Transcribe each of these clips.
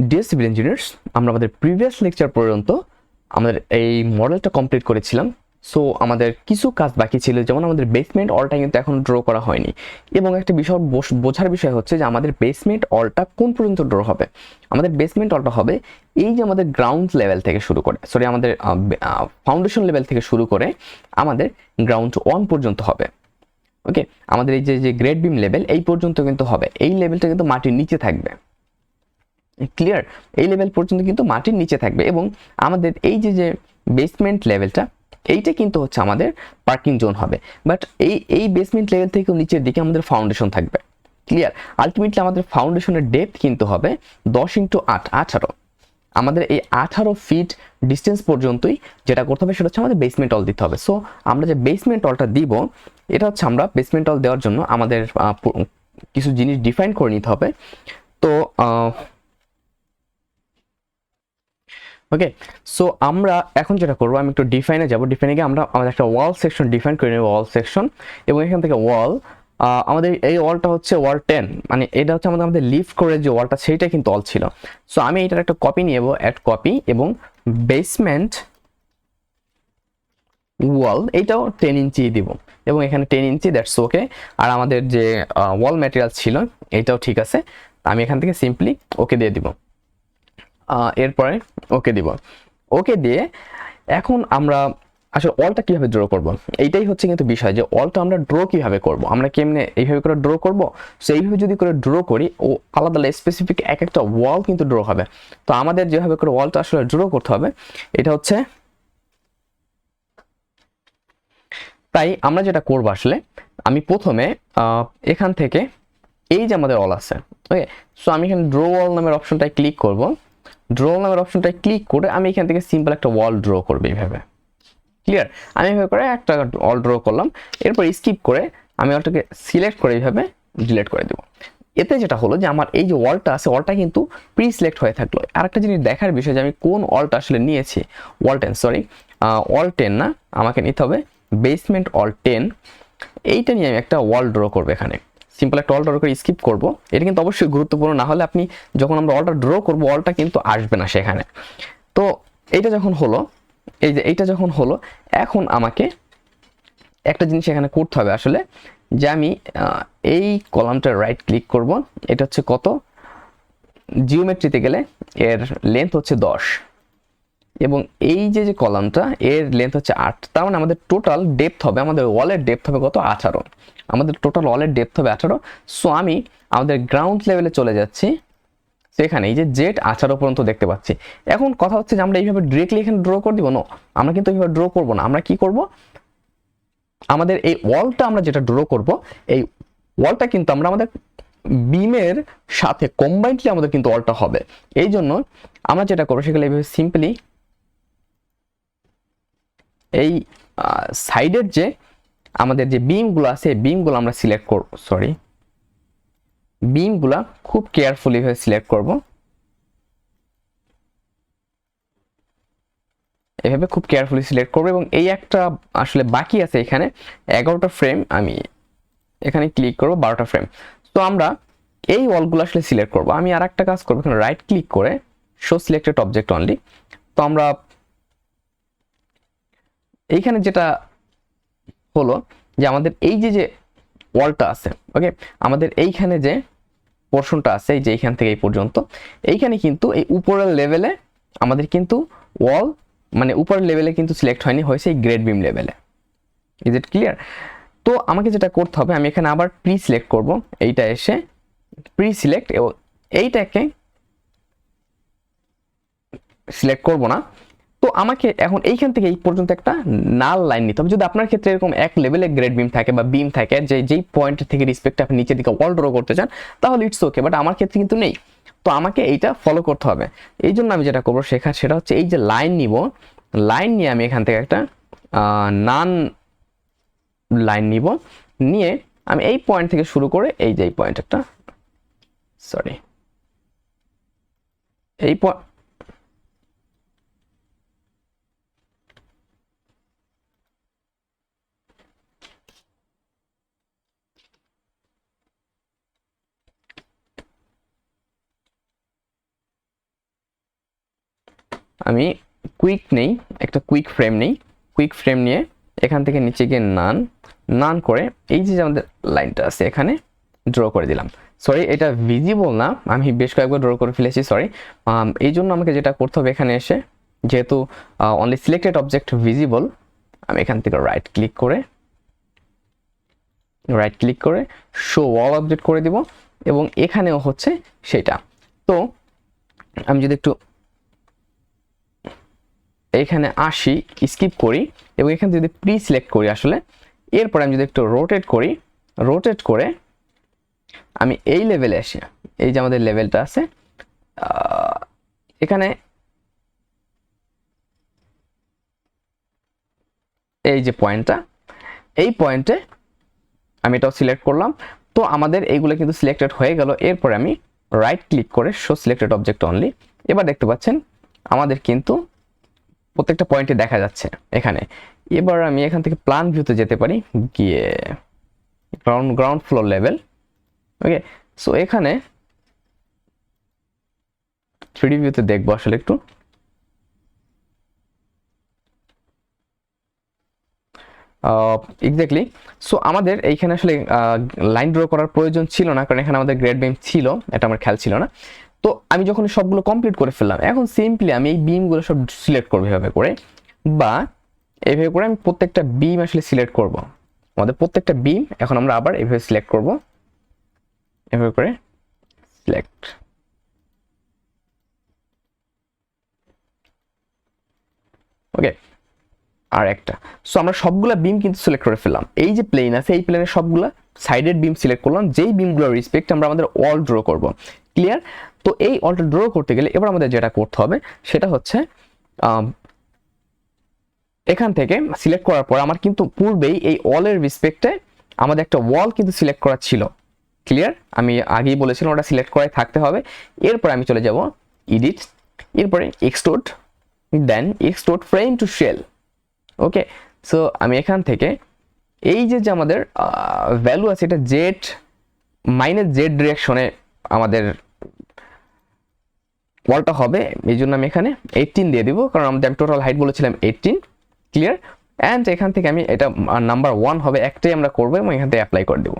Deer civil engineers, আমরা আমাদের previous lecture পর্যন্ত আমাদের এই মডেলটা কমপ্লিট করেছিলাম। সো আমাদের কিছু কাজ বাকি ছিল, যেমন আমাদের বেসমেন্ট অলটা কিন্তু এখন ড্র করা হয়নি, এবং একটা বিষয় বোঝার বিষয় হচ্ছে যে আমাদের বেসমেন্ট অলটা কোন পর্যন্ত ড্র হবে। আমাদের বেসমেন্ট অলটা হবে এই যে আমাদের গ্রাউন্ড লেভেল থেকে শুরু করে, আমাদের ফাউন্ডেশন লেভেল থেকে শুরু করে আমাদের গ্রাউন্ড 1 পর্যন্ত হবে। ওকে, আমাদের এই যে গ্রেড বিম লেভেল এই পর্যন্ত কিন্তু হবে, এই লেভেলটা কিন্তু মাটির নিচে থাকবে। ক্লিয়ার? এই লেভেল পর্যন্ত কিন্তু মাটির নিচে থাকবে, এবং আমাদের এই যে বেসমেন্ট লেভেলটা এইটা কিন্তু হচ্ছে আমাদের পার্কিং জোন হবে। বাট এই বেসমেন্ট লেভেল থেকে নিচের দিকে আমাদের ফাউন্ডেশন থাকবে। ক্লিয়ার? আলটিমেটলি আমাদের ফাউন্ডেশনের ডেপথ কিন্তু হবে 10 × 8 18। আমাদের এই 18 ফিট ডিস্টেন্স পর্যন্তই যেটা করতে হবে সেটা হচ্ছে আমাদের বেসমেন্ট অল দিতে হবে। সো আমরা যে বেসমেন্ট অলটা দিব, এটা হচ্ছে আমরা বেসমেন্ট অল দেওয়ার জন্য আমাদের কিছু জিনিস ডিফাইন করে নিতে হবে। তো ওকে, সো আমরা এখন যেটা করবো, আমি একটু ডিফাইনে যাব। ডিফাইনে গিয়ে আমরা আমাদের একটা ওয়াল সেকশন ডিফাইন করে নেব, ওয়াল সেকশন। এবং এখান থেকে ওয়াল, আমাদের এই ওয়ালটা হচ্ছে ওয়াল 10, মানে এটা হচ্ছে আমাদের লিফট করে যে ওয়ালটা সেইটা কিন্তু অল ছিল। সো আমি এটার একটা কপি নিয়ে যাবো, অ্যাড কপি, এবং বেসমেন্ট ওয়াল এইটাও 10 ইঞ্চি দিব, এবং এখানে 10 ইঞ্চি, দ্যাটস ওকে। আর আমাদের যে ওয়াল ম্যাটেরিয়াল ছিল এইটাও ঠিক আছে, আমি এখান থেকে সিম্পলি ওকে দিয়ে দিব। এরপরে ওকে দিব। ওকে দিয়ে এখন আমরা আসলে অলটা কিভাবে ড্র করব, এইটাই হচ্ছে কিন্তু বিষয়, যে অলটা আমরা ড্র কিভাবে করব। আমরা কেমনে এইভাবে করে ড্র করব। সো এইভাবে যদি করে ড্র করি, ও আলাদা স্পেসিফিক এক একটা ওয়াল কিন্তু ড্র হবে। তো আমাদের যেভাবে করে ওয়ালটা আসলে ড্র করতে হবে এটা হচ্ছে, তাই আমরা যেটা করব আসলে, আমি প্রথমে এখান থেকে এই যে আমাদের ওয়াল আছে, ওকে। সো আমি এখানে ড্র ওয়াল নামের অপশনটায় ক্লিক করব। ড্র নামের অপশনটায় ক্লিক করে আমি এখান থেকে সিম্পল একটা ওয়াল ড্র করব এইভাবে। ক্লিয়ার? আমি এভাবে করে একটা ওয়াল ড্র করলাম। এরপর স্কিপ করে আমি ওটাকে সিলেক্ট করে এইভাবে ডিলিট করে দেব। এতে যেটা হলো যে আমার এই যে ওয়ালটা আছে, ওয়ালটা কিন্তু প্রি সিলেক্ট হয়ে থাকলো। আর একটা জিনিস দেখার বিষয় যে আমি কোন ওয়ালটা আসলে নিয়েছি, ওয়াল 10, সরি ওয়াল 10 না, আমাকে নিতে হবে বেসমেন্ট ওয়াল 10। এইটা নিয়ে আমি একটা ওয়াল ড্র করবো এখানে। সিম্পল একটা ওয়াল ড্র করে স্কিপ করব। এটা কিন্তু অবশ্যই গুরুত্বপূর্ণ, না হলে আপনি যখন আমরা ওয়ালটা ড্র করবো ওয়ালটা কিন্তু আসবে না সেখানে। তো এইটা যখন হলো, এই যে এইটা যখন হলো, এখন আমাকে একটা জিনিস এখানে করতে হবে আসলে, যে আমি এই কলামটা রাইট ক্লিক করব। এটা হচ্ছে কত, জিওমেট্রিতে গেলে এর লেন্থ হচ্ছে 10, এবং এই যে কলামটা এর লেন্থ হচ্ছে 8। তার মানে আমাদের টোটাল ডেপথ হবে, আমাদের ওয়ালের ডেপথ হবে কত, 18। আমাদের টোটাল ওয়ালের ডেপথ হবে 18। সো আমি আমাদের গ্রাউন্ড লেভেলে চলে যাচ্ছি, সেখানে এই যে জেড 18 পর্যন্ত দেখতে পাচ্ছি। এখন কথা হচ্ছে যে আমরা এইভাবে ডিরেক্টলি এখানে ড্র করে দিব না, আমরা কিন্তু এইভাবে ড্র করব না। আমরা কি করব, আমাদের এই ওয়ালটা আমরা যেটা ড্র করব, এই ওয়ালটা কিন্তু আমরা আমাদের বিমের সাথে কম্বাইন্ডলি আমাদের কিন্তু ওয়ালটা হবে। এই জন্য আমরা যেটা করবো সেগুলো এইভাবে সিম্পলি এই সাইডের যে আমাদের যে বিমগুলো আছে, বিমগুলো আমরা সিলেক্ট করব, সরি বিমগুলা খুব কেয়ারফুলি ভাবে সিলেক্ট করব, এভাবে খুব কেয়ারফুলি সিলেক্ট করবো। এবং এই একটা আসলে বাকি আছে এখানে 11টা ফ্রেম, আমি এখানে ক্লিক করব 12টা ফ্রেম। তো আমরা এই ওয়ালগুলো আসলে সিলেক্ট করব। আমি আর একটা কাজ করবো, এখানে রাইট ক্লিক করে শো সিলেক্টেড অবজেক্ট অনলি। তো আমরা এইখানে যেটা হলো যে আমাদের এই যে ওয়ালটা আছে, ওকে, আমাদের এইখানে যে পোর্শনটা আছে, এই যে এইখান থেকে এই পর্যন্ত, এইখানে কিন্তু এই উপরের লেভেলে আমাদের কিন্তু ওয়াল, মানে উপরের লেভেলে কিন্তু সিলেক্ট হয়নি, হয়েছে এই গ্রেড বিম লেভেলে। Is it clear? তো আমাকে যেটা করতে হবে, আমি এখানে আবার প্রি সিলেক্ট করব, এইটা এসে প্রি সিলেক্ট, এবং এইটাকে সিলেক্ট করব না। তো আমাকে এখন এইখান থেকে এই পর্যন্ত একটা নাল লাইন নিতে হবে। যদি আপনার ক্ষেত্রে এরকম এক লেভেলে গ্রেড বিম থাকে বা বিম থাকে, যে যেই পয়েন্ট থেকে রিসপেক্ট আপনি নিচের দিকে ওয়াল ড্র করতে চান, তাহলে ইটস ওকে, বাট আমার ক্ষেত্রে কিন্তু নেই। তো আমাকে এইটা ফলো করতে হবে। এই জন্য আমি যেটা করবো সেটা হচ্ছে এই যে লাইন নিব, লাইন নিয়ে আমি এখান থেকে একটা নান লাইন নিব, নিয়ে আমি এই পয়েন্ট থেকে শুরু করে এই যে এই পয়েন্ট একটা, সরি এই আমি কুইক নেই, একটা কুইক ফ্রেম নেই, কুইক ফ্রেম নিয়ে এখান থেকে নিচে গিয়ে নান করে এই যে আমাদের লাইনটা আছে এখানে ড্র করে দিলাম। সরি, এটা ভিজিবল না, আমি বেশ কয়েকবার ড্র করে ফেলেছি, সরি। এই জন্য আমাকে যেটা করতে হবে এখানে এসে, যেহেতু অনলি সিলেক্টেড অবজেক্ট ভিজিবল, আমি এখান থেকে রাইট ক্লিক করে শো অল অবজেক্ট করে দিব, এবং এখানেও হচ্ছে সেটা। তো আমি যদি একটু এখানে আসি, স্কিপ করি, এবং এখানে যদি প্রি সিলেক্ট করি আসলে, এরপরে আমি যদি একটু রোটেট করে আমি এই লেভেলে এসে, এই যে আমাদের লেভেলটা আছে এখানে, এই যে পয়েন্টটা, এই পয়েন্টে আমি এটাও সিলেক্ট করলাম। তো আমাদের এইগুলো কিন্তু সিলেক্টেড হয়ে গেল। এরপরে আমি রাইট ক্লিক করে শো সিলেক্টেড অবজেক্ট অনলি। এবার দেখতে পাচ্ছেন আমাদের কিন্তু প্রত্যেকটা পয়েন্টে দেখা যাচ্ছে এখানে। এবার আমি এখান থেকে প্ল্যান ভিউতে যেতে পারি, গিয়ে গ্রাউন্ড ফ্লোর লেভেল। ওকে, সো এখানে 3D ভিউতে দেখবো আসলে একটু। এক্স্যাক্টলি। সো আমাদের এইখানে আসলে লাইন ড্র করার প্রয়োজন ছিল না, কারণ এখানে আমাদের গ্রেড বিম ছিল, এটা আমার খেয়াল ছিল না। তো আমি যখন সবগুলো কমপ্লিট করে ফেললাম, এখন সিম্পলি আমি এই বিমগুলো সব সিলেক্ট করবো এভাবে করে, বা এইভাবে করে আমি প্রত্যেকটা বিম আসলে সিলেক্ট করব। আমাদের প্রত্যেকটা বিম এখন আমরা আবার এভাবে সিলেক্ট করব, এভাবে করে সিলেক্ট। ওকে, আর একটা। সো আমরা সবগুলা বিম কিন্তু সিলেক্ট করে ফেললাম। এই যে প্লেন আছে, এই প্লেনের সবগুলা সাইডেড বিম সিলেক্ট করলাম, যেই বিমগুলোর রেসপেক্ট আমরা আমাদের অল ড্র করব। ক্লিয়ার? তো এই অলটা ড্র করতে গেলে এবার আমাদের যেটা করতে হবে সেটা হচ্ছে, এখান থেকে সিলেক্ট করার পর আমার কিন্তু পূর্বেই এই অলের রেসপেক্টে আমাদের একটা ওয়াল কিন্তু সিলেক্ট করা ছিল। ক্লিয়ার? আমি আগেই বলেছিলাম ওটা সিলেক্ট করাই থাকতে হবে। এরপর আমি চলে যাব এডিট, এরপরে extrude, then extrude frame to shell. Okay, so আমি এখান থেকে এই যে আমাদের ভ্যালু আছে, এটা জেড -z ডিরেকশনে আমাদের ওয়ালটা হবে, এই জন্য আমি এখানে 18 দিয়ে দিব, কারণ আমি টোটাল হাইট বলেছিলাম 18। ক্লিয়ার? অ্যান্ড এখান থেকে আমি এটা নাম্বার 1 হবে, একটাই আমরা করবো, এবং এখান থেকে অ্যাপ্লাই করে দেব।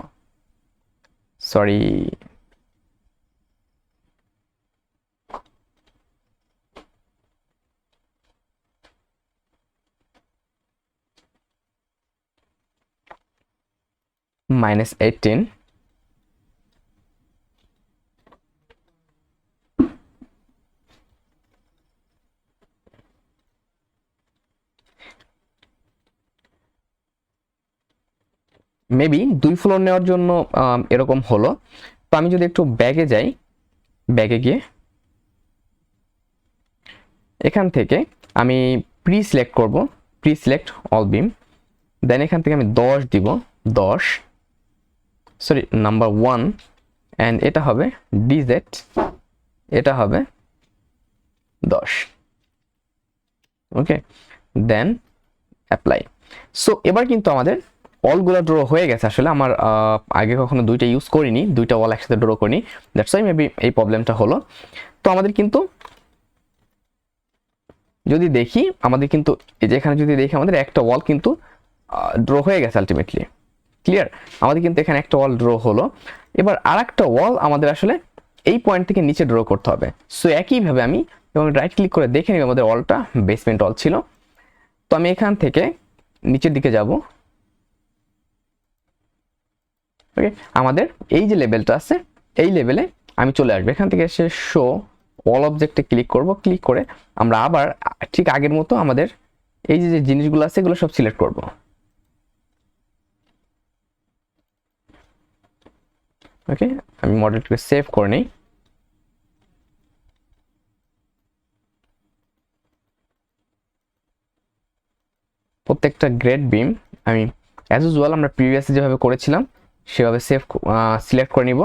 সরি, -18। মেবি 2 ফ্লোর নেওয়ার জন্য এরকম হলো। তো আমি যদি একটু ব্যাগে যাই, ব্যাগে গিয়ে এখান থেকে আমি প্রি সিলেক্ট করব, প্রি সিলেক্ট অল বিম, দেন এখান থেকে আমি 10 দিব, 10, সরি নাম্বার 1, অ্যান্ড এটা হবে ডিজেড, এটা হবে 10। ওকে, দেন অ্যাপ্লাই। সো এবার কিন্তু আমাদের অলগুলো ড্র হয়ে গেছে। আসলে আমার আগে কখনো দুইটা ইউজ করিনি, দুইটা ওয়াল একসাথে ড্র করিনি, দ্যাটস ওয়াই মেবি এই প্রবলেমটা হলো। তো আমাদের কিন্তু যদি দেখি, আমাদের কিন্তু এই যে এখানে যদি দেখি, আমাদের একটা ওয়াল কিন্তু ড্র হয়ে গেছে আলটিমেটলি। ক্লিয়ার? আমাদের কিন্তু এখানে একটা ওয়াল ড্র হলো। এবার আর একটা ওয়াল আমাদের আসলে এই পয়েন্ট থেকে নিচে ড্র করতে হবে। সো একইভাবে আমি এবং রাইট ক্লিক করে দেখে নিই আমাদের ওয়ালটা বেসমেন্ট ওয়াল ছিল। তো আমি এখান থেকে নিচের দিকে যাব। ওকে, আমাদের এই যে লেভেলটা আছে, এই লেভেলে আমি চলে আসবো। এখান থেকে এসে শো অল অবজেক্টে ক্লিক করব, ক্লিক করে আমরা আবার ঠিক আগের মতো আমাদের এই যে জিনিসগুলো আছে এগুলো সব সিলেক্ট করব। ওকে, আমি মডেলটাকে সেভ করে নিই। প্রত্যেকটা গ্রেড বিম আমি অ্যাজ ইউজুয়াল আমরা প্রিভিয়াসলি যেভাবে করেছিলাম সেভাবে সিলেক্ট করে নিব।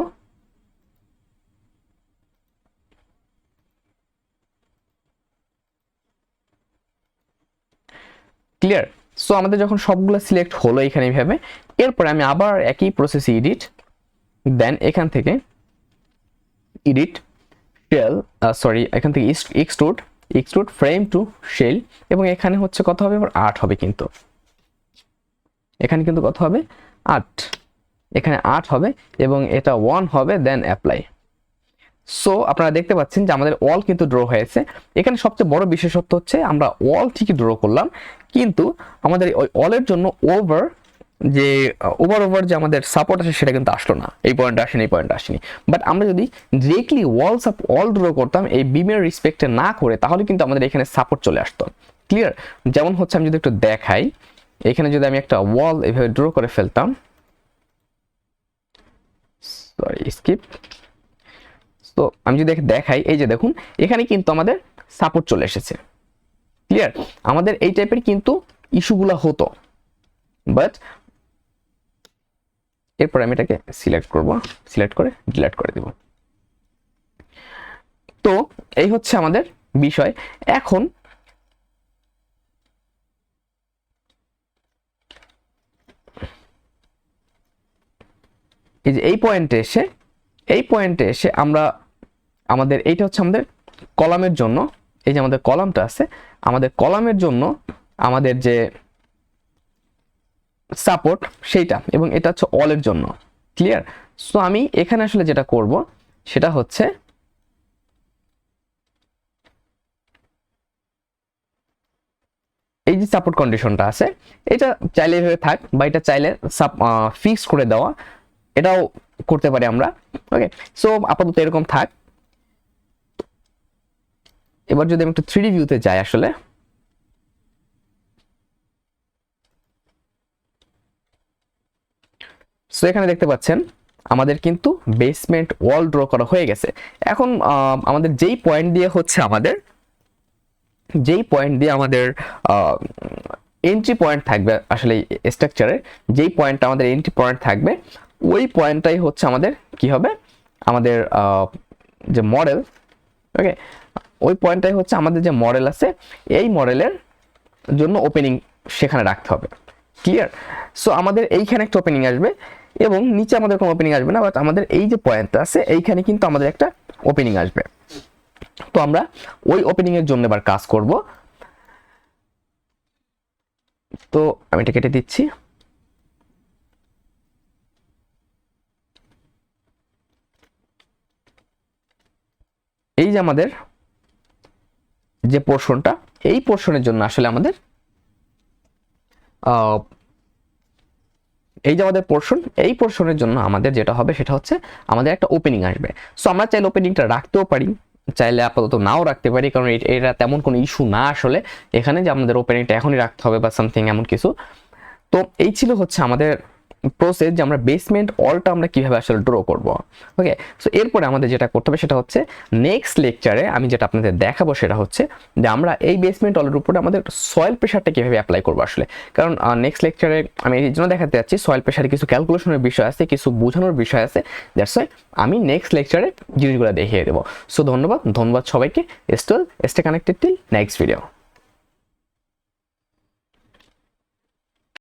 ক্লিয়ার? সো আমাদের যখন সবগুলো সিলেক্ট হলো এখানে এইভাবে, এরপরে আমি আবার একই প্রসেসে এডিট, দেন এখান থেকে এডিট শেল, সরি এখান থেকে extrude, extrude frame to shell, এবং এখানে হচ্ছে কত হবে আবার 8 হবে, কিন্তু এখানে কিন্তু কত হবে 8, এখানে 8 হবে এবং এটা 1 হবে, দেন অ্যাপ্লাই। সো আপনারা দেখতে পাচ্ছেন যে আমাদের অল কিন্তু ড্র হয়েছে। এখানে সবচেয়ে বড় বিশেষত্ব হচ্ছে আমরা অল ঠিকই ড্র করলাম, কিন্তু আমাদের ওই অলের জন্য ওভার যে আমাদের সাপোর্ট আছে সেটা কিন্তু আসলো না, এই পয়েন্টে আসেনি, এই পয়েন্টে আসেনি। বাট আমরা যদি ডিরেক্টলি অল ড্র করতাম এই বিমের রেসপেক্টে না করে, তাহলে কিন্তু আমাদের এখানে সাপোর্ট চলে আসতো। ক্লিয়ার? যেমন হচ্ছে আমি যদি একটু দেখাই, এখানে যদি আমি একটা ওয়াল এভাবে ড্র করে ফেলতাম, সরি স্কিপ। তো আমি যদি দেখাই, এই যে দেখুন এখানে কিন্তু আমাদের সাপোর্ট চলে এসেছে। ক্লিয়ার? আমাদের এই টাইপের কিন্তু ইস্যুগুলো হতো, বাট এরপর আমি এটাকে সিলেক্ট করব, সিলেক্ট করে ডিলিট করে দেব। তো এই হচ্ছে আমাদের বিষয়। এখন এই যে এই পয়েন্টে এসে আমরা আমাদের এইটা হচ্ছে আমাদের কলামের জন্য, এই যে আমাদের কলামটা আছে, আমাদের কলামের জন্য আমাদের যে সাপোর্ট সেইটা, এবং এটা হচ্ছে অলের জন্য। ক্লিয়ার? সো আমি এখানে আসলে যেটা করব সেটা হচ্ছে এই যে সাপোর্ট কন্ডিশনটা আছে, এটা চাইলে এভাবে থাক, বা এটা চাইলে ফিক্স করে দেওয়া, এটাও করতে পারি আমরা। ওকে, সো আপাতত এরকম থাক। এবার যদি আমি একটু 3D ভিউতে যাই, আসলে সো এখানে দেখতে পাচ্ছেন আমাদের কিন্তু বেসমেন্ট ওয়াল ড্র করা হয়ে গেছে। এখন আমাদের যেই পয়েন্ট দিয়ে হচ্ছে আমাদের এন্ট্রি পয়েন্ট থাকবে, আসলে স্ট্রাকচারের যেই পয়েন্টটা আমাদের এন্ট্রি পয়েন্ট থাকবে, ওই পয়েন্টটাই হচ্ছে আমাদের কি হবে, আমাদের যে মডেল। ওকে, ওই পয়েন্টটাই হচ্ছে আমাদের যে মডেল আছে, এই মডেলের জন্য ওপেনিং সেখানে রাখতে হবে। ক্লিয়ার? সো আমাদের এইখানে একটা ওপেনিং আসবে এবং নিচে আমাদের কোনো ওপেনিং আসবে না, বাট আমাদের এই যে পয়েন্টটা আছে এইখানে কিন্তু আমাদের একটা ওপেনিং আসবে। তো আমরা ওই ওপেনিং এর জন্য এবার কাজ করব। তো আমি এটা কেটে দিচ্ছি। এই যে আমাদের যে পোর্শনটা, এই পোর্শনের জন্য আসলে আমাদের এই যে আমাদের পোর্শন, এই পোর্শনের জন্য আমাদের যেটা হবে সেটা হচ্ছে আমাদের একটা ওপেনিং আসবে। সো আমরা চাইলে ওপেনিংটা রাখতেও পারি, চাইলে আপাতত নাও রাখতে পারি, কারণ এটা তেমন কোনো ইস্যু না আসলে এখানে যে আমাদের ওপেনিংটা এখনই রাখতে হবে বা সামথিং এমন কিছু। তো এই ছিল হচ্ছে আমাদের প্রসেস যে আমরা বেসমেন্ট অলটা আমরা কিভাবে আসলে ড্র করব। ওকে, সো এরপরে আমাদের যেটা করতে হবে সেটা হচ্ছে নেক্সট লেকচারে আমি যেটা আপনাদের দেখাবো সেটা হচ্ছে যে আমরা এই বেসমেন্ট অলের উপরে আমাদের সয়েল প্রেশারটা কিভাবে অ্যাপ্লাই করবো আসলে। কারণ নেক্সট লেকচারে আমি এই জন্য দেখাতে যাচ্ছি, সয়েল প্রেশারে কিছু ক্যালকুলেশনের বিষয় আছে, কিছু বোঝানোর বিষয় আছে, দ্যাটস ওয়াই আমি নেক্সট লেকচারে জিনিসগুলো দেখিয়ে দেবো। সো ধন্যবাদ সবাইকে। Stay connected till next video.